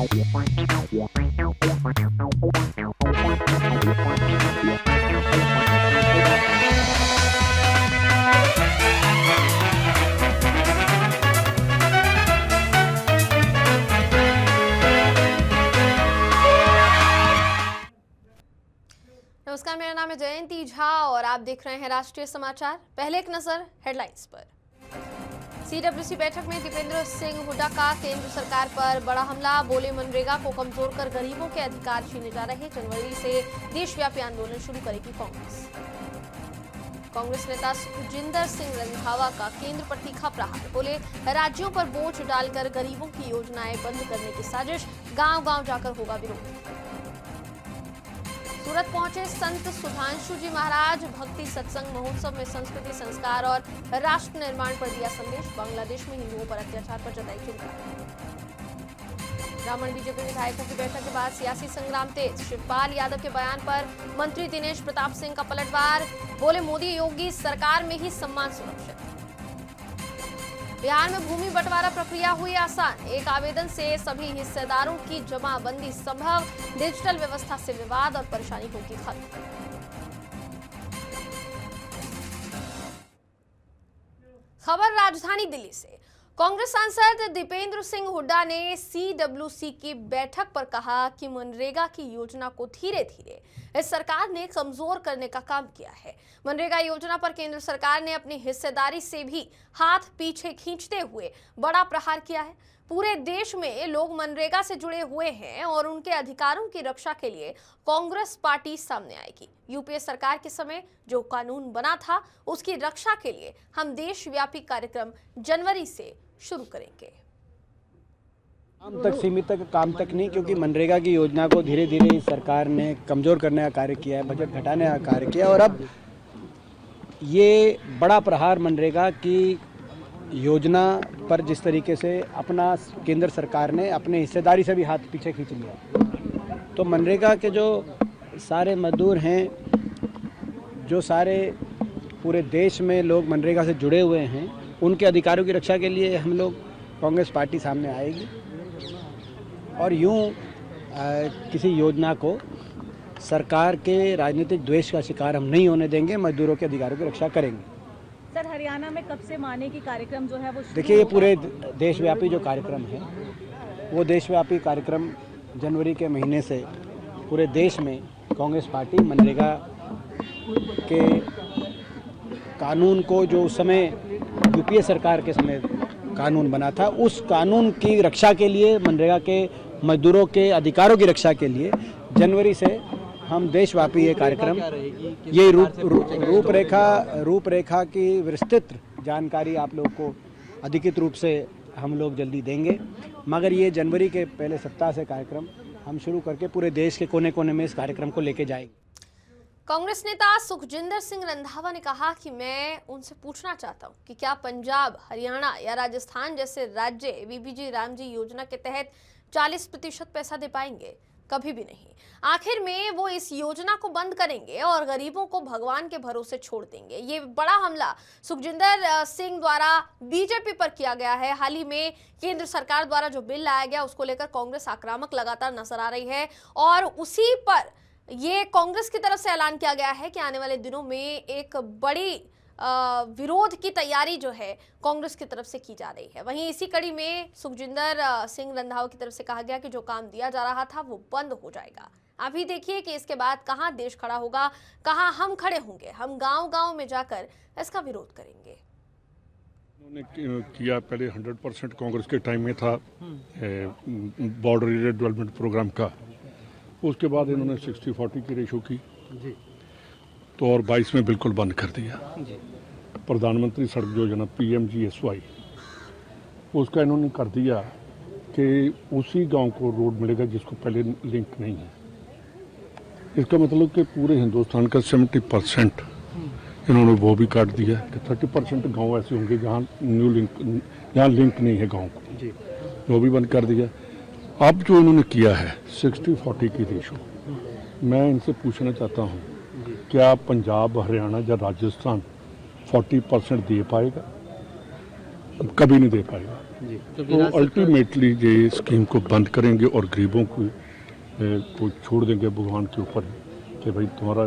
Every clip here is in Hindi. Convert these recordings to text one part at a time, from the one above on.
नमस्कार, मेरा नाम है जयंती झा और आप देख रहे हैं राष्ट्रीय समाचार। पहले एक नजर हेडलाइंस पर। सीडब्ल्यूसी बैठक में दीपेंद्र सिंह हुड्डा का केंद्र सरकार पर बड़ा हमला। बोले मनरेगा को कमजोर कर गरीबों के अधिकार छीने जा रहे। जनवरी से देशव्यापी आंदोलन शुरू करेगी कांग्रेस। कांग्रेस नेता सुखजिंदर सिंह रंधावा का केंद्र पर तीखा प्रहार। बोले राज्यों पर बोझ डालकर गरीबों की योजनाएं बंद करने की साजिश। गांव-गांव जाकर होगा विरोध। सूरत पहुंचे संत सुधांशु जी महाराज। भक्ति सत्संग महोत्सव में संस्कृति, संस्कार और राष्ट्र निर्माण पर दिया संदेश। बांग्लादेश में हिंदुओं पर अत्याचार पर जताई चिंता। ब्राह्मण बीजेपी विधायकों की बैठक के बाद सियासी संग्राम तेज। शिवपाल यादव के बयान पर मंत्री दिनेश प्रताप सिंह का पलटवार। बोले मोदी योगी सरकार में ही सम्मान सुरक्षित। बिहार में भूमि बंटवारा प्रक्रिया हुई आसान। एक आवेदन से सभी हिस्सेदारों की जमाबंदी संभव। डिजिटल व्यवस्था से विवाद और परेशानी होगी खत्म। खबर राजधानी दिल्ली से। कांग्रेस सांसद दीपेंद्र सिंह हुड्डा ने सीडब्ल्यूसी की बैठक पर कहा कि मनरेगा की योजना को धीरे धीरे इस सरकार ने कमजोर करने का काम किया है। मनरेगा योजना पर केंद्र सरकार ने अपनी हिस्सेदारी से भी हाथ पीछे खींचते हुए बड़ा प्रहार किया है। पूरे देश में लोग मनरेगा से जुड़े हुए हैं और उनके अधिकारों की रक्षा के लिए कांग्रेस पार्टी सामने आएगी। यूपीए सरकार के समय जो कानून बना था उसकी रक्षा के लिए हम देशव्यापी कार्यक्रम जनवरी से शुरू करेंगे। काम तक सीमित काम तक नहीं, क्योंकि मनरेगा की योजना को धीरे धीरे सरकार ने कमजोर करने का कार्य किया है, बजट घटाने का कार्य किया और अब ये बड़ा प्रहार मनरेगा की योजना पर जिस तरीके से अपना केंद्र सरकार ने अपने हिस्सेदारी से भी हाथ पीछे खींच लिया। तो मनरेगा के जो सारे मजदूर हैं, जो सारे पूरे देश में लोग मनरेगा से जुड़े हुए हैं, उनके अधिकारों की रक्षा के लिए हम लोग कांग्रेस पार्टी सामने आएगी और यूं किसी योजना को सरकार के राजनीतिक द्वेष का शिकार हम नहीं होने देंगे। मजदूरों के अधिकारों की रक्षा करेंगे। सर, हरियाणा में कब से माने की कार्यक्रम जो है वो देखिए, ये पूरे देशव्यापी जो कार्यक्रम है वो देशव्यापी कार्यक्रम जनवरी के महीने से पूरे देश में कांग्रेस पार्टी मनरेगा के कानून को, जो उस समय यूपीए सरकार के समय कानून बना था, उस कानून की रक्षा के लिए, मनरेगा के मजदूरों के अधिकारों की रक्षा के लिए जनवरी से हम देशव्यापी ये कार्यक्रम, ये रूपरेखा की विस्तृत जानकारी आप लोग को अधिकृत रूप से हम लोग जल्दी देंगे। मगर ये जनवरी के पहले सप्ताह से कार्यक्रम हम शुरू करके पूरे देश के कोने कोने में इस कार्यक्रम को लेके जाएंगे। कांग्रेस नेता सुखजिंदर सिंह रंधावा ने कहा कि मैं उनसे पूछना चाहता हूं कि क्या पंजाब, हरियाणा या राजस्थान जैसे राज्य बीबीजी रामजी योजना के तहत 40% पैसा दे पाएंगे? कभी भी नहीं। आखिर में वो इस योजना को बंद करेंगे और गरीबों को भगवान के भरोसे छोड़ देंगे। ये बड़ा हमला सुखजिंदर सिंह द्वारा बीजेपी पर किया गया है। हाल ही में केंद्र सरकार द्वारा जो बिल लाया गया उसको लेकर कांग्रेस आक्रामक लगातार नजर आ रही है और उसी पर ये कांग्रेस की तरफ से ऐलान किया गया है कि आने वाले दिनों में एक बड़ी विरोध की तैयारी जो है कांग्रेस की तरफ से की जा रही है। वहीं इसी कड़ी में सुखजिंदर सिंह रंधावा की तरफ से कहा गया कि जो काम दिया जा रहा था वो बंद हो जाएगा। अभी देखिए कि इसके बाद कहां देश खड़ा होगा, कहां हम खड़े होंगे। हम गांव-गांव में जाकर इसका विरोध करेंगे। उन्होंने किया पहले 100% कांग्रेस के टाइम में था बॉर्डर एरिया डेवलपमेंट प्रोग्राम का, उसके बाद इन्होंने 60-40 की रेशो की जी, तो और 22 में बिल्कुल बंद कर दिया। प्रधानमंत्री सड़क योजना PMGSY उसका इन्होंने कर दिया कि उसी गांव को रोड मिलेगा जिसको पहले लिंक नहीं है। इसका मतलब कि पूरे हिंदुस्तान का 70% इन्होंने वो भी काट दिया कि 30% गांव ऐसे होंगे जहां न्यू लिंक, जहां लिंक नहीं है गांव को जी, वो भी बंद कर दिया। अब जो इन्होंने किया है 60-40 की रेशो, मैं इनसे पूछना चाहता हूँ क्या पंजाब, हरियाणा या राजस्थान 40% दे पाएगा? कभी नहीं दे पाएगा। तो अल्टीमेटली ये स्कीम को बंद करेंगे और गरीबों को छोड़ देंगे भगवान के ऊपर कि भाई तुम्हारा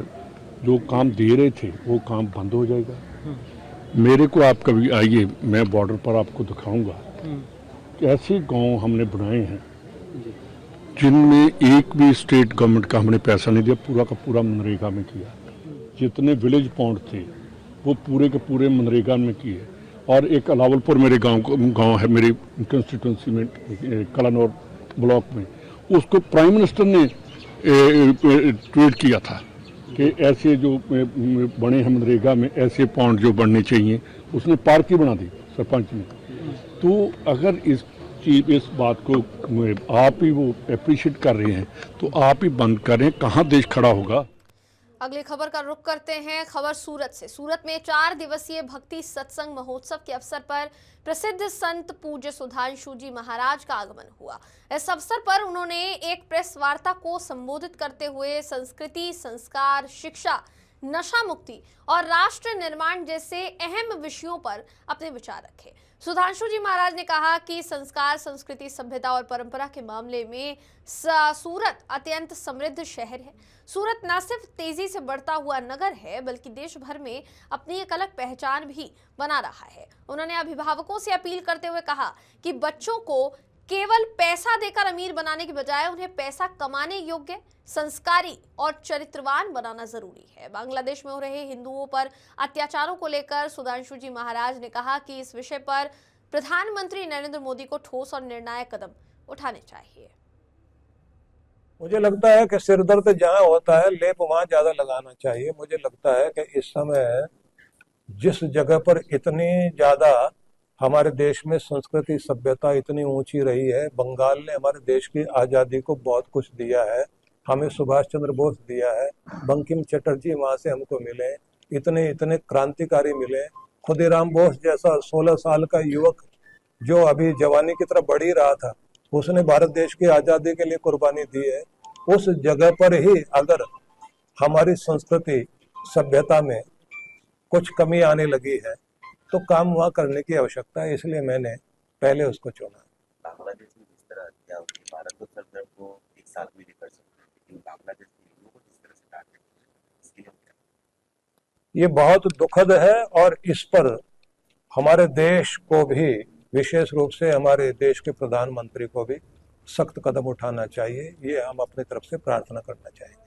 जो काम दे रहे थे वो काम बंद हो जाएगा। मेरे को आप कभी आइए, मैं बॉर्डर पर आपको दिखाऊंगा कि ऐसे गांव हमने बनाए हैं जिनमें एक भी स्टेट गवर्नमेंट का हमने पैसा नहीं दिया, पूरा का पूरा मनरेगा में किया। जितने विलेज पॉइंट थे वो पूरे के पूरे मनरेगा में किए। और एक अलावलपुर मेरे गांव है, मेरी कंस्टिट्यूंसी में कलानौर ब्लॉक में, उसको प्राइम मिनिस्टर ने ट्वीट किया था कि ऐसे जो बने हैं मनरेगा में ऐसे पॉइंट जो बनने चाहिए, उसने पार्क ही बना दी सरपंच ने। तो अगर इस बात को आप ही वो अप्रिशिएट कर रहे हैं तो आप ही बंद करें, कहाँ देश खड़ा होगा। अगली खबर का रुख करते हैं। खबर सूरत से। सूरत में 4 दिवसीय भक्ति सत्संग महोत्सव के अवसर पर प्रसिद्ध संत पूज्य सुधांशु जी महाराज का आगमन हुआ। इस अवसर पर उन्होंने एक प्रेस वार्ता को संबोधित करते हुए संस्कृति, संस्कार, शिक्षा, नशा मुक्ति और राष्ट्र निर्माण जैसे अहम विषयों पर अपने विचार रखे। सुधांशु जी महाराज ने कहा कि संस्कार, संस्कृति, सभ्यता और परंपरा के मामले में सूरत अत्यंत समृद्ध शहर है। सूरत न सिर्फ तेजी से बढ़ता हुआ नगर है बल्कि देश भर में अपनी एक अलग पहचान भी बना रहा है। उन्होंने अभिभावकों से अपील करते हुए कहा कि बच्चों को केवल पैसा देकर अमीर बनाने के बजाय उन्हें पैसा कमाने योग्य, संस्कारी और चरित्रवान बनाना जरूरी है। बांग्लादेश में हो रहे हिंदुओं पर अत्याचारों को लेकर सुधांशु जी महाराज ने कहा कि इस विषय पर प्रधानमंत्री नरेंद्र मोदी को ठोस और निर्णायक कदम उठाने चाहिए। मुझे लगता है कि सिरदर्द जहाँ होता है लेप वहां ज्यादा लगाना चाहिए। मुझे लगता है कि इस समय जिस जगह पर इतनी ज्यादा हमारे देश में संस्कृति, सभ्यता इतनी ऊंची रही है, बंगाल ने हमारे देश की आजादी को बहुत कुछ दिया है, हमें सुभाष चंद्र बोस दिया है, बंकिम चटर्जी वहां से हमको मिले, इतने इतने क्रांतिकारी मिले, खुदीराम बोस जैसा 16 साल का युवक जो अभी जवानी की तरफ बढ़ ही रहा था, उसने भारत देश की आजादी के लिए कुर्बानी दी है। उस जगह पर ही अगर हमारी संस्कृति, सभ्यता में कुछ कमी आने लगी है तो काम वहाँ करने की आवश्यकता है, इसलिए मैंने पहले उसको चुना। बांग्लादेश में जिस तरह हत्या हुई, भारत तो सरकार को एक साथ भी नहीं कर सकते, लेकिन बांग्लादेश के लोगों को जिस तरह से टारगेट इसके लिए ये बहुत दुखद है और इस पर हमारे देश को भी, विशेष रूप से हमारे देश के प्रधानमंत्री को भी सख्त कदम उठाना चाहिए। ये हम अपनी तरफ से प्रार्थना करना चाहेंगे।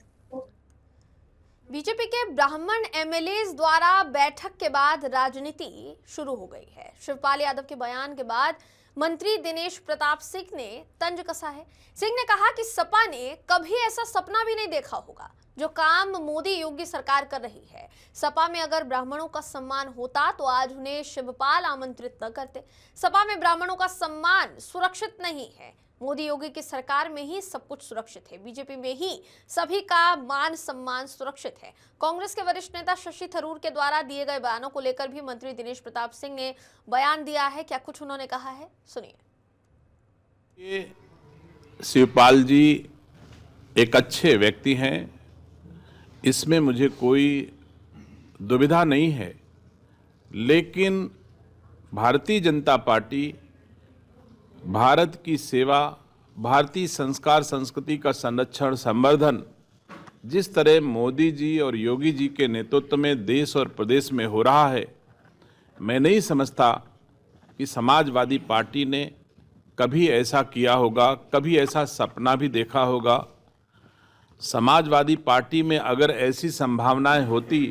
बीजेपी के ब्राह्मण एमएलएज द्वारा बैठक के बाद राजनीति शुरू हो गई है। शिवपाल यादव के बयान के बाद मंत्री दिनेश प्रताप सिंह ने तंज कसा है। सिंह ने कहा कि सपा ने कभी ऐसा सपना भी नहीं देखा होगा जो काम मोदी योगी सरकार कर रही है। सपा में अगर ब्राह्मणों का सम्मान होता तो आज उन्हें शिवपाल आमंत्रित न करते। सपा में ब्राह्मणों का सम्मान सुरक्षित नहीं है। मोदी योगी की सरकार में ही सब कुछ सुरक्षित है। बीजेपी में ही सभी का मान सम्मान सुरक्षित है। कांग्रेस के वरिष्ठ नेता शशि थरूर के द्वारा दिए गए बयानों को लेकर भी मंत्री दिनेश प्रताप सिंह ने बयान दिया है। क्या कुछ उन्होंने कहा है, सुनिए। शिवपाल जी एक अच्छे व्यक्ति हैं, इसमें मुझे कोई दुविधा नहीं है, लेकिन भारतीय जनता पार्टी भारत की सेवा, भारतीय संस्कार संस्कृति का संरक्षण, संवर्धन जिस तरह मोदी जी और योगी जी के नेतृत्व में देश और प्रदेश में हो रहा है, मैं नहीं समझता कि समाजवादी पार्टी ने कभी ऐसा किया होगा, कभी ऐसा सपना भी देखा होगा। समाजवादी पार्टी में अगर ऐसी संभावनाएं होती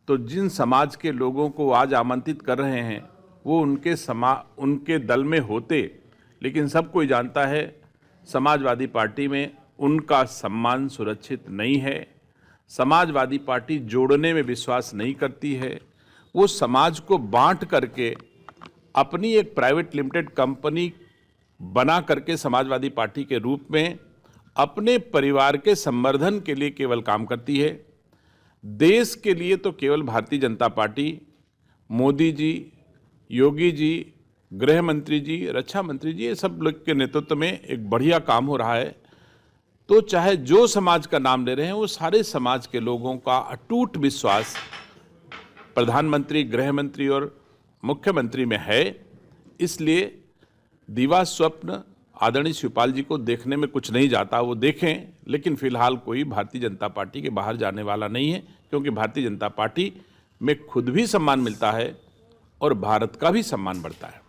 तो जिन समाज के लोगों को आज आमंत्रित कर रहे हैं वो उनके दल में होते, लेकिन सब कोई जानता है समाजवादी पार्टी में उनका सम्मान सुरक्षित नहीं है। समाजवादी पार्टी जोड़ने में विश्वास नहीं करती है, वो समाज को बांट करके अपनी एक प्राइवेट लिमिटेड कंपनी बना करके समाजवादी पार्टी के रूप में अपने परिवार के संवर्धन के लिए केवल काम करती है। देश के लिए तो केवल भारतीय जनता पार्टी, मोदी जी, योगी जी, गृह मंत्री जी, रक्षा मंत्री जी, ये सब लोग के नेतृत्व में एक बढ़िया काम हो रहा है। तो चाहे जो समाज का नाम ले रहे हैं वो सारे समाज के लोगों का अटूट विश्वास प्रधानमंत्री, गृह मंत्री और मुख्यमंत्री में है, इसलिए दीवा स्वप्न आदरणीय शिवपाल जी को देखने में कुछ नहीं जाता, वो देखें, लेकिन फिलहाल कोई भारतीय जनता पार्टी के बाहर जाने वाला नहीं है, क्योंकि भारतीय जनता पार्टी में खुद भी सम्मान मिलता है और भारत का भी सम्मान बढ़ता है।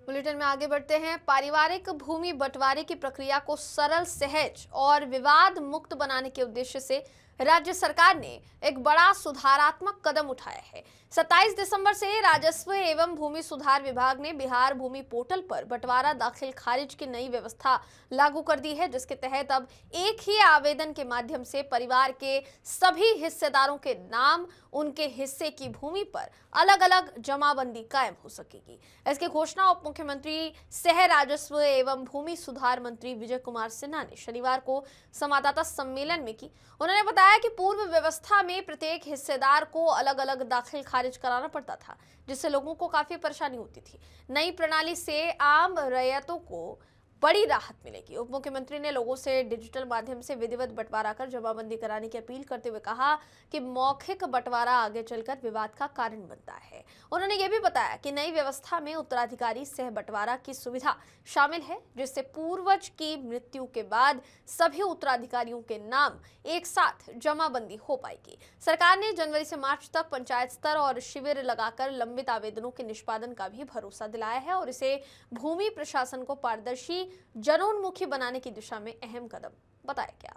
बुलेटिन में आगे बढ़ते हैं। पारिवारिक भूमि बंटवारे की प्रक्रिया को सरल, सहज और विवाद मुक्त बनाने के उद्देश्य से राज्य सरकार ने एक बड़ा सुधारात्मक कदम उठाया है। 27 दिसंबर से राजस्व एवं भूमि सुधार विभाग ने बिहार भूमि पोर्टल पर बंटवारा दाखिल खारिज की नई व्यवस्था लागू कर दी है, जिसके तहत अब एक ही आवेदन के माध्यम से परिवार के सभी हिस्सेदारों के नाम, उनके हिस्से की भूमि पर अलग अलग जमाबंदी कायम हो सकेगी। इसकी घोषणा उप मुख्यमंत्री सह राजस्व एवं भूमि सुधार मंत्री विजय कुमार सिन्हा ने शनिवार को संवाददाता सम्मेलन में की। उन्होंने बताया कि पूर्व व्यवस्था में प्रत्येक हिस्सेदार को अलग अलग दाखिल खारिज कराना पड़ता था, जिससे लोगों को काफी परेशानी होती थी। नई प्रणाली से आम रैयतों को बड़ी राहत मिलेगी। उप मुख्यमंत्री ने लोगों से डिजिटल माध्यम से विधिवत बंटवारा कर जमाबंदी कराने की अपील करते हुए कहा कि मौखिक बंटवारा आगे चलकर विवाद का कारण बनता है। उन्होंने ये भी बताया कि नई व्यवस्था में उत्तराधिकारी सह बंटवारा की सुविधा शामिल है, जिससे पूर्वज की मृत्यु के बाद सभी उत्तराधिकारियों के नाम एक साथ जमाबंदी हो पाएगी। सरकार ने जनवरी से मार्च तक पंचायत स्तर और शिविर लगाकर लंबित आवेदनों के निष्पादन का भी भरोसा दिलाया है और इसे भूमि प्रशासन को पारदर्शी, जनोन्मुखी बनाने की दिशा में अहम कदम बताया गया।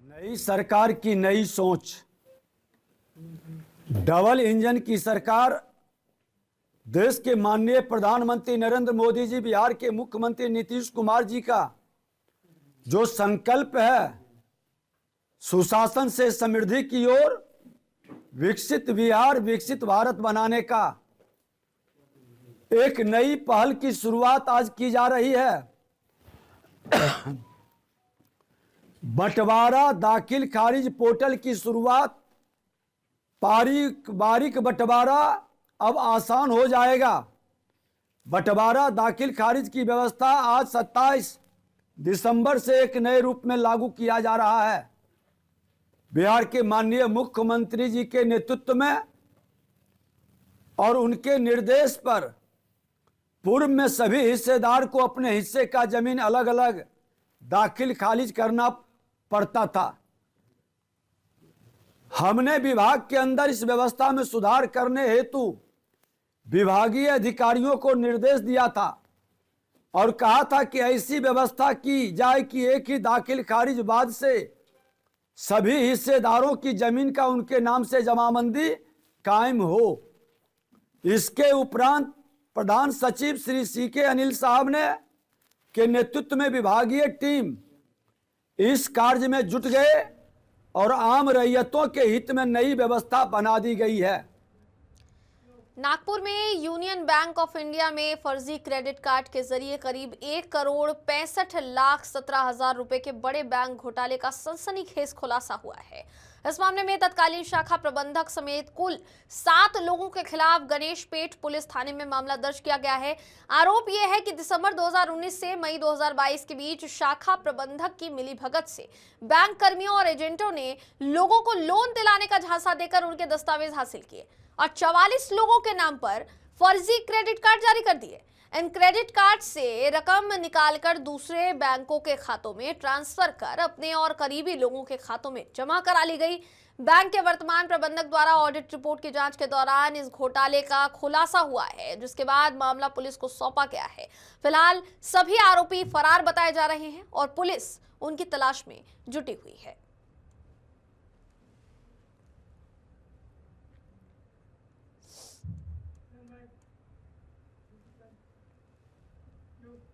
नई सरकार की नई सोच, डबल इंजन की सरकार, देश के माननीय प्रधानमंत्री नरेंद्र मोदी जी, बिहार के मुख्यमंत्री नीतीश कुमार जी का जो संकल्प है सुशासन से समृद्धि की ओर, विकसित बिहार विकसित भारत बनाने का, एक नई पहल की शुरुआत आज की जा रही है। बंटवारा दाखिल खारिज पोर्टल की शुरुआत, बारीक बंटवारा अब आसान हो जाएगा। बंटवारा दाखिल खारिज की व्यवस्था आज 27 दिसंबर से एक नए रूप में लागू किया जा रहा है। बिहार के माननीय मुख्यमंत्री जी के नेतृत्व में और उनके निर्देश पर पूर्व में सभी हिस्सेदार को अपने हिस्से का जमीन अलग अलग दाखिल खारिज करना पड़ता था। हमने विभाग के अंदर इस व्यवस्था में सुधार करने हेतु विभागीय अधिकारियों को निर्देश दिया था और कहा था कि ऐसी व्यवस्था की जाए कि एक ही दाखिल खारिज बाद से सभी हिस्सेदारों की जमीन का उनके नाम से जमाबंदी कायम हो। इसके उपरांत प्रधान सचिव श्री सीके अनिल साहब ने के नेतृत्व में विभागीय टीम इस कार्य में जुट गए और आम रैयतों के हित में नई व्यवस्था बना दी गई है। नागपुर में यूनियन बैंक ऑफ इंडिया में फर्जी क्रेडिट कार्ड के जरिए करीब 1,65,17,000 रुपए के बड़े बैंक घोटाले का सनसनीखेज खुलासा हुआ है। इस मामले में तत्कालीन शाखा प्रबंधक समेत कुल 7 लोगों के खिलाफ गणेश पेट पुलिस थाने में मामला दर्ज किया गया है। आरोप यह है कि दिसंबर 2019 से मई 2022 के बीच शाखा प्रबंधक की मिलीभगत से बैंक कर्मियों और एजेंटों ने लोगों को लोन दिलाने का झांसा देकर उनके दस्तावेज हासिल किए और 44 लोगों के नाम पर फर्जी क्रेडिट कार्ड जारी कर दिए। इन क्रेडिट कार्ड से रकम निकालकर दूसरे बैंकों के खातों में ट्रांसफर कर अपने और करीबी लोगों के खातों में जमा करा ली गई। बैंक के वर्तमान प्रबंधक द्वारा ऑडिट रिपोर्ट की जांच के दौरान इस घोटाले का खुलासा हुआ है, जिसके बाद मामला पुलिस को सौंपा गया है। फिलहाल सभी आरोपी फरार बताए जा रहे हैं और पुलिस उनकी तलाश में जुटी हुई है।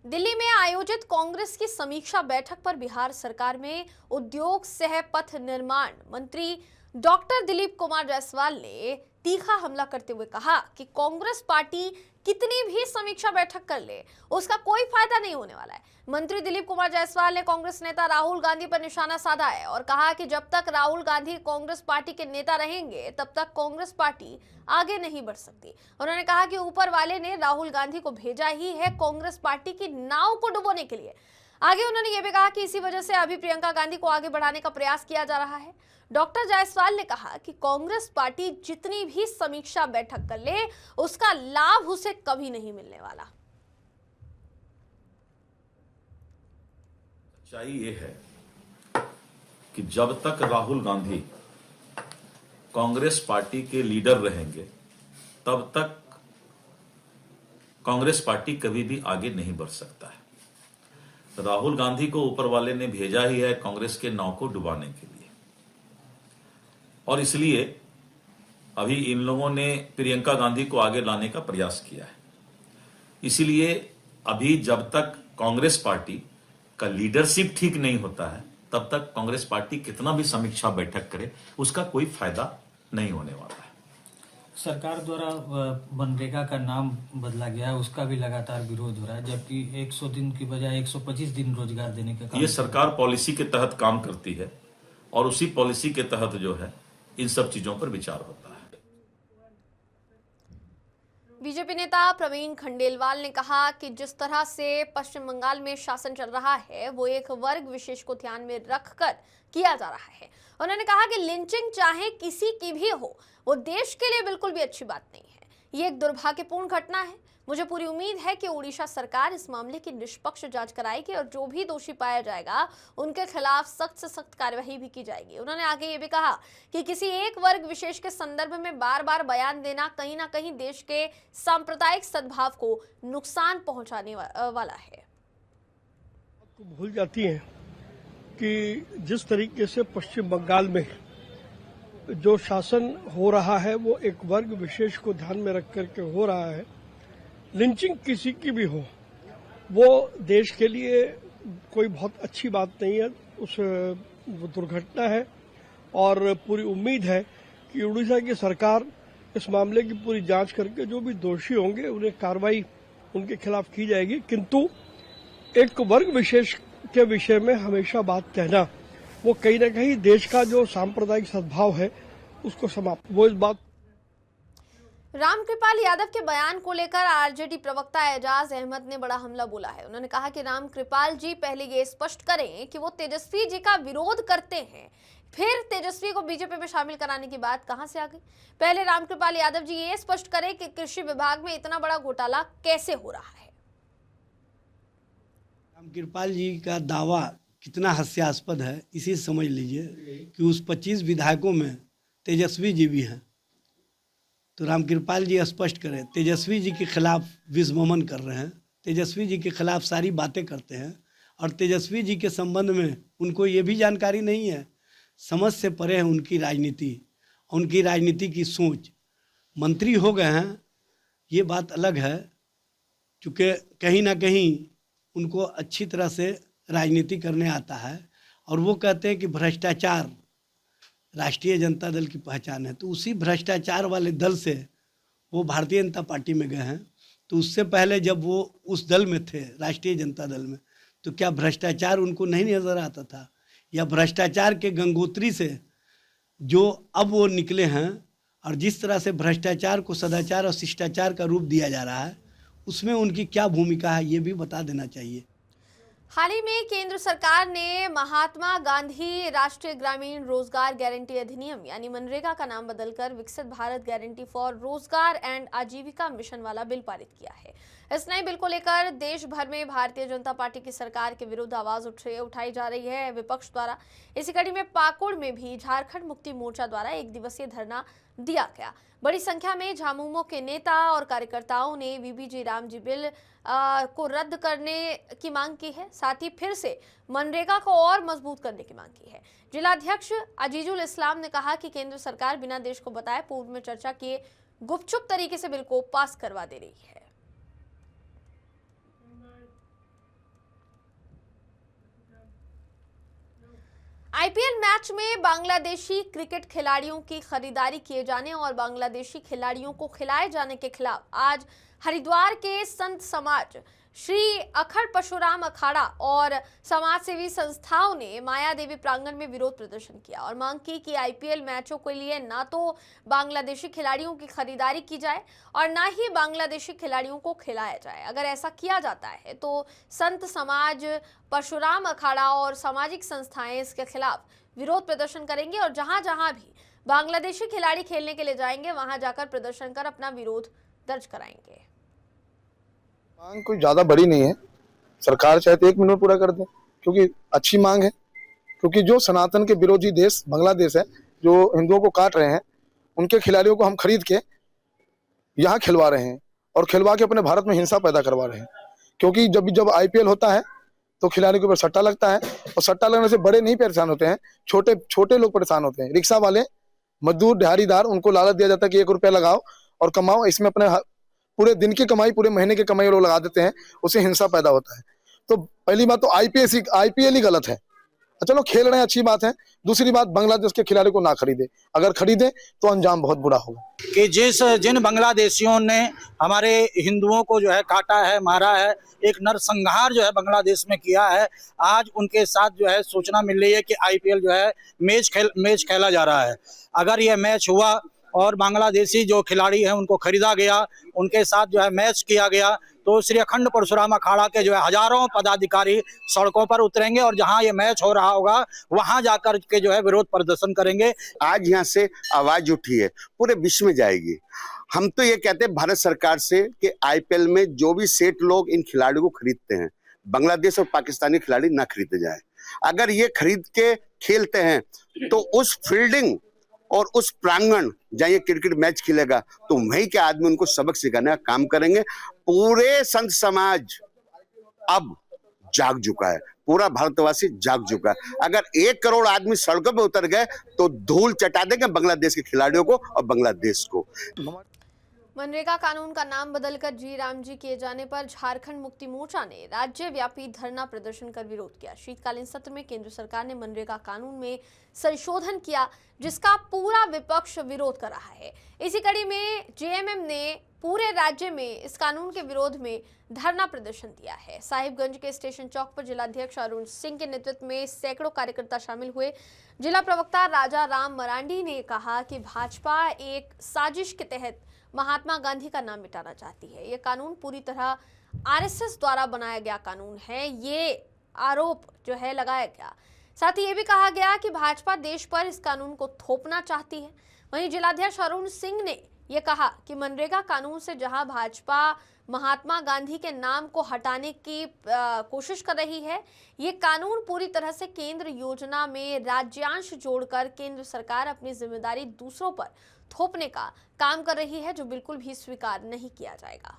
दिल्ली में आयोजित कांग्रेस की समीक्षा बैठक पर बिहार सरकार में उद्योग सह पथ निर्माण मंत्री डॉक्टर दिलीप कुमार जायसवाल ने तीखा हमला करते हुए कहा कि कांग्रेस पार्टी कितनी भी समीक्षा बैठक कर ले, उसका कोई फायदा नहीं होने वाला है। मंत्री दिलीप कुमार जायसवाल ने कांग्रेस नेता राहुल गांधी पर निशाना साधा है और कहा कि जब तक राहुल गांधी कांग्रेस पार्टी के नेता रहेंगे तब तक कांग्रेस पार्टी आगे नहीं बढ़ सकती। उन्होंने कहा कि ऊपर वाले ने राहुल गांधी को भेजा ही है कांग्रेस पार्टी की नाव को डुबोने के लिए। आगे उन्होंने ये भी कहा कि इसी वजह से अभी प्रियंका गांधी को आगे बढ़ाने का प्रयास किया जा रहा है। डॉक्टर जायसवाल ने कहा कि कांग्रेस पार्टी जितनी भी समीक्षा बैठक कर ले, उसका लाभ उसे कभी नहीं मिलने वाला। सच्चाई ये है कि जब तक राहुल गांधी कांग्रेस पार्टी के लीडर रहेंगे, तब तक कांग्रेस पार्टी कभी भी आगे नहीं बढ़ सकता है। राहुल गांधी को ऊपर वाले ने भेजा ही है कांग्रेस के नाव को डुबाने के लिए, और इसलिए अभी इन लोगों ने प्रियंका गांधी को आगे लाने का प्रयास किया है। इसलिए अभी जब तक कांग्रेस पार्टी का लीडरशिप ठीक नहीं होता है, तब तक कांग्रेस पार्टी कितना भी समीक्षा बैठक करे, उसका कोई फायदा नहीं होने वाला है। सरकार द्वारा मनरेगा का नाम बदला गया है, उसका भी लगातार विरोध हो रहा है, जबकि 100 दिन की बजाय 125 दिन रोजगार देने का काम। ये सरकार पॉलिसी के तहत काम करती है और उसी पॉलिसी के तहत जो है इन सब चीजों पर विचार होता है। बीजेपी नेता प्रवीण खंडेलवाल ने कहा कि जिस तरह से पश्चिम बंगाल में शासन चल रहा है, वो एक वर्ग विशेष को ध्यान में रखकर किया जा रहा है। उन्होंने कहा कि लिंचिंग चाहे किसी की भी हो, वो देश के लिए बिल्कुल भी अच्छी बात नहीं है। ये एक दुर्भाग्यपूर्ण घटना है। मुझे पूरी उम्मीद है कि उड़ीसा सरकार इस मामले की निष्पक्ष जांच कराएगी और जो भी दोषी पाया जाएगा उनके खिलाफ सख्त से सख्त कार्यवाही भी की जाएगी। उन्होंने आगे ये भी कहा कि किसी एक वर्ग विशेष के संदर्भ में बार बार बयान देना कहीं ना कहीं देश के सांप्रदायिक सद्भाव को नुकसान पहुंचाने वाला है। भूल जाती हैं कि जिस तरीके से पश्चिम बंगाल में जो शासन हो रहा है वो एक वर्ग विशेष को ध्यान में रख करके हो रहा है। लिंचिंग किसी की भी हो, वो देश के लिए कोई बहुत अच्छी बात नहीं है, उस दुर्घटना है। और पूरी उम्मीद है कि उड़ीसा की सरकार इस मामले की पूरी जांच करके जो भी दोषी होंगे उन्हें कार्रवाई उनके खिलाफ की जाएगी। किंतु एक वर्ग विशेष के विषय में हमेशा बात कहना, वो कहीं ना कहीं देश का जो सांप्रदायिक सद्भाव है उसको समाप्त, वो इस बात। रामकृपाल यादव के बयान को लेकर आरजेडी प्रवक्ता एजाज अहमद ने बड़ा हमला बोला है। उन्होंने कहा कि रामकृपाल जी पहले ये स्पष्ट करें कि वो तेजस्वी जी का विरोध करते हैं, फिर तेजस्वी को बीजेपी में शामिल कराने की बात कहां से आ गई। पहले रामकृपाल यादव जी ये स्पष्ट करें कि कृषि विभाग में इतना बड़ा घोटाला कैसे हो रहा है। रामकृपाल जी का दावा कितना हास्यास्पद है, इसी समझ लीजिए कि उस 25 विधायकों में तेजस्वी जी भी हैं। तो रामकृपाल जी स्पष्ट करें, तेजस्वी जी के खिलाफ विषमोमन कर रहे हैं, तेजस्वी जी के खिलाफ सारी बातें करते हैं, और तेजस्वी जी के संबंध में उनको ये भी जानकारी नहीं है, समझ से परे है उनकी राजनीति, उनकी राजनीति की सोच। मंत्री हो गए हैं ये बात अलग है, क्योंकि कहीं ना कहीं उनको अच्छी तरह से राजनीति करने आता है, और वो कहते हैं कि भ्रष्टाचार राष्ट्रीय जनता दल की पहचान है। तो उसी भ्रष्टाचार वाले दल से वो भारतीय जनता पार्टी में गए हैं। तो उससे पहले जब वो उस दल में थे, राष्ट्रीय जनता दल में, तो क्या भ्रष्टाचार उनको नहीं नजर आता था? या भ्रष्टाचार के गंगोत्री से जो अब वो निकले हैं, और जिस तरह से भ्रष्टाचार को सदाचार और शिष्टाचार का रूप दिया जा रहा है, उसमें उनकी क्या भूमिका है, ये भी बता देना चाहिए। हाल ही में केंद्र सरकार ने महात्मा गांधी राष्ट्रीय ग्रामीण रोजगार गारंटी अधिनियम यानी मनरेगा का नाम बदलकर विकसित भारत गारंटी फॉर रोजगार एंड आजीविका मिशन वाला बिल पारित किया है। इस नए बिल को लेकर देश भर में भारतीय जनता पार्टी की सरकार के विरुद्ध आवाज उठाई जा रही है विपक्ष द्वारा। इसी कड़ी में पाकुड़ में भी झारखंड मुक्ति मोर्चा द्वारा एक दिवसीय धरना दिया गया। बड़ी संख्या में झामुमो के नेता और कार्यकर्ताओं ने वीबीजी रामजी बिल को रद्द करने की मांग की है, साथ ही फिर से मनरेगा को और मजबूत करने की मांग की है। जिलाध्यक्ष अजीजुल इस्लाम ने कहा कि केंद्र सरकार बिना देश को बताए पूर्व में चर्चा किए गुपचुप तरीके से बिल को पास करवा दे रही है। आईपीएल मैच में बांग्लादेशी क्रिकेट खिलाड़ियों की खरीदारी किए जाने और बांग्लादेशी खिलाड़ियों को खिलाए जाने के खिलाफ आज हरिद्वार के संत समाज श्री अखड़ परशुराम अखाड़ा और समाज सेवी संस्थाओं ने माया देवी प्रांगण में विरोध प्रदर्शन किया और मांग की कि आईपीएल मैचों के लिए ना तो बांग्लादेशी खिलाड़ियों की खरीदारी की जाए और ना ही बांग्लादेशी खिलाड़ियों को खिलाया जाए। अगर ऐसा किया जाता है तो संत समाज, परशुराम अखाड़ा और सामाजिक संस्थाएं इसके खिलाफ विरोध प्रदर्शन करेंगे और जहां जहां भी बांग्लादेशी खिलाड़ी खेलने के लिए जाएंगे वहां जाकर प्रदर्शन कर अपना विरोध दर्ज कराएंगे। मांग कोई ज्यादा बड़ी नहीं है, सरकार चाहे तो 1 मिनट में पूरा कर दे, क्योंकि अच्छी मांग है। क्योंकि जो सनातन के विरोधी देश बांग्लादेश है, जो हिंदुओं को काट रहे हैं, उनके खिलाड़ियों को हम खरीद के यहाँ खिलवा रहे हैं और खिलवा के अपने भारत में हिंसा पैदा करवा रहे हैं। क्योंकि जब आईपीएल होता है तो खिलाड़ी के ऊपर सट्टा लगता है और सट्टा लगने से बड़े नहीं परेशान होते हैं, छोटे लोग परेशान होते हैं। रिक्शा वाले, मजदूर, दिहाड़ीदार, उनको लालच दिया जाता है कि 1 रुपया लगाओ और कमाओ। इसमें अपने पूरे दिन की कमाई, पूरे महीने की कमाई लोग लगा देते हैं, उससे हिंसा पैदा होता है। तो पहली बात तो आईपीएल ही गलत है। चलो खेल रहे हैं, अच्छी बात है। दूसरी बात, बांग्लादेश के खिलाड़ी को ना खरीदे, अगर खरीदे तो अंजाम बहुत बुरा होगा। कि जिन बांग्लादेशियों ने हमारे हिंदुओं को जो है काटा है, मारा है, एक नरसंहार जो है बांग्लादेश में किया है, आज उनके साथ जो है सूचना मिल रही है कि आईपीएल जो है मैच खेला जा रहा है। अगर यह मैच हुआ और बांग्लादेशी जो खिलाड़ी हैं उनको खरीदा गया, उनके साथ जो है मैच किया गया, तो श्री अखंड परशुराम अखाड़ा के जो है हजारों पदाधिकारी सड़कों पर उतरेंगे और जहां ये मैच हो रहा होगा वहां जाकर के जो है विरोध प्रदर्शन करेंगे। आज यहाँ से आवाज उठी है, पूरे विश्व में जाएगी। हम तो ये कहते हैं भारत सरकार से कि आईपीएल में जो भी सेठ लोग इन खिलाड़ियों को खरीदते हैं, बांग्लादेश और पाकिस्तानी खिलाड़ी ना खरीदे जाए। अगर ये खरीद के खेलते हैं तो उस फील्डिंग और उस प्रांगण जहाँ ये क्रिकेट मैच खेलेगा तो वहीं के आदमी उनको सबक सिखाने का काम करेंगे। पूरे संत समाज अब जाग चुका है, पूरा भारतवासी जाग चुका है। अगर 1 करोड़ आदमी सड़कों पे उतर गए तो धूल चटा देंगे बांग्लादेश के खिलाड़ियों को और बांग्लादेश को। मनरेगा कानून का नाम बदलकर जी राम जी किए जाने पर झारखंड मुक्ति मोर्चा ने राज्यव्यापी धरना प्रदर्शन कर विरोध किया। शीतकालीन सत्र में केंद्र सरकार ने मनरेगा कानून में संशोधन किया, जिसका पूरा विपक्ष विरोध कर रहा है। इसी कड़ी में जेएमएम ने पूरे राज्य में इस कानून के विरोध में धरना प्रदर्शन दिया है। साहिबगंज के स्टेशन चौक पर जिलाध्यक्ष अरुण सिंह के नेतृत्व में सैकड़ों कार्यकर्ता शामिल हुए। जिला प्रवक्ता राजा राम मरांडी ने कहा कि भाजपा एक साजिश के तहत महात्मा गांधी का नाम मिटाना चाहती है। ये कानून पूरी तरह आरएसएस द्वारा बनाया गया कानून है, ये आरोप जो है लगाया गया। साथ ही ये भी कहा गया कि भाजपा देश पर इस कानून को थोपना चाहती है। वहीं जिलाध्यक्ष अरुण सिंह ने ये कहा कि मनरेगा कानून से जहां भाजपा महात्मा गांधी के नाम को हटाने की कोशिश कर रही है, ये कानून पूरी तरह से केंद्र योजना में राज्यांश जोड़कर केंद्र सरकार अपनी जिम्मेदारी दूसरों पर थोपने का काम कर रही है, जो बिल्कुल भी स्वीकार नहीं किया जाएगा।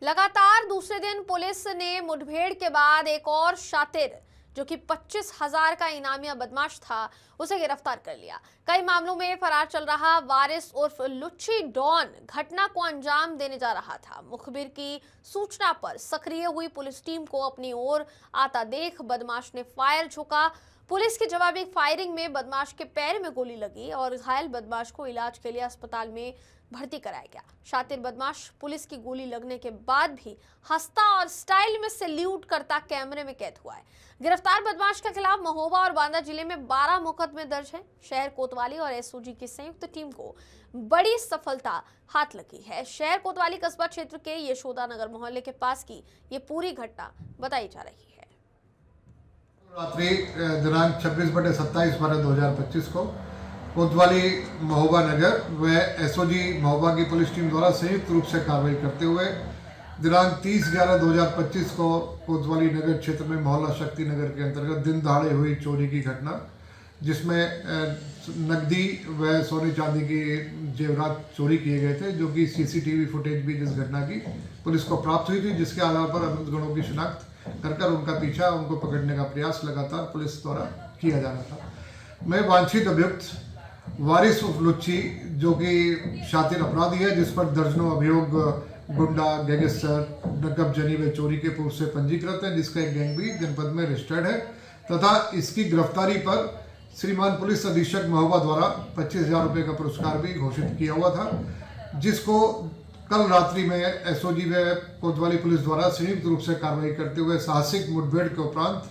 लगातार दूसरे दिन पुलिस ने मुठभेड़ के बाद एक और शातिर जो कि 25,000 का इनामिया बदमाश था उसे गिरफ्तार कर लिया। कई मामलों में फरार चल रहा वारिस उर्फ लुच्ची डॉन घटना को अंजाम देने जा रहा था। मुखबिर की सूचना पर सक्रिय हुई पुलिस टीम को अपनी ओर आता देख बदमाश ने फायर झोंका। पुलिस की जवाबी फायरिंग में बदमाश के पैर में गोली लगी और घायल बदमाश को इलाज के लिए अस्पताल में भर्ती कराया गया। शातिर बदमाश पुलिस की गोली लगने के बाद भी हंसता और स्टाइल में सैल्यूट करता कैमरे में कैद हुआ है। गिरफ्तार बदमाश के खिलाफ महोबा और बांदा जिले में 12 मुकदमे दर्ज हैं। शहर कोतवाली और एसओजी की संयुक्त टीम को बड़ी सफलता हाथ लगी है। शहर कोतवाली कस्बा क्षेत्र के यशोदा नगर मोहल्ले के पास की ये पूरी घटना बताई जा रही है। रात्रि दिनांक 26/27/2025 को कोतवाली महोबा नगर व एसओजी महोबा की पुलिस टीम द्वारा संयुक्त रूप से कार्रवाई करते हुए दिनांक 30/11/2025 को कोतवाली नगर क्षेत्र में मोहल्ला शक्ति नगर के अंतर्गत दिन दहाड़े हुई चोरी की घटना, जिसमें नकदी व सोने चांदी की जेवरात चोरी किए गए थे, जो कि सीसीटीवी फुटेज भी जिस घटना की पुलिस को प्राप्त हुई थी, जिसके आधार पर अभियुक्त गणों की शिनाख्त कर उनका पीछा, उनको पकड़ने का प्रयास लगातार पुलिस द्वारा किया जा रहा था। मैं वांछित अभियुक्त वारिस उर्फ लुच्ची, जो कि शातिर अपराधी है, जिस पर दर्जनों अभियोग गुंडा, गैंगस्टर, नकबजनी व चोरी के पूर्व से पंजीकृत है, जिसका एक गैंग भी जनपद में रजिस्टर्ड है, तथा इसकी गिरफ्तारी पर श्रीमान पुलिस अधीक्षक महोबा द्वारा 25,000 रुपये का पुरस्कार भी घोषित किया हुआ था, जिसको कल रात्रि में एसओजी व कोतवाली पुलिस द्वारा संयुक्त रूप से कार्रवाई करते हुए साहसिक मुठभेड़ के उपरांत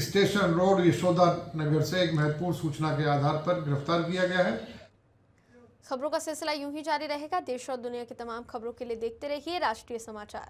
स्टेशन रोड यशोदा नगर से एक महत्वपूर्ण सूचना के आधार पर गिरफ्तार किया गया है। खबरों का सिलसिला यूं ही जारी रहेगा। देश और दुनिया की तमाम खबरों के लिए देखते रहिए राष्ट्रीय समाचार।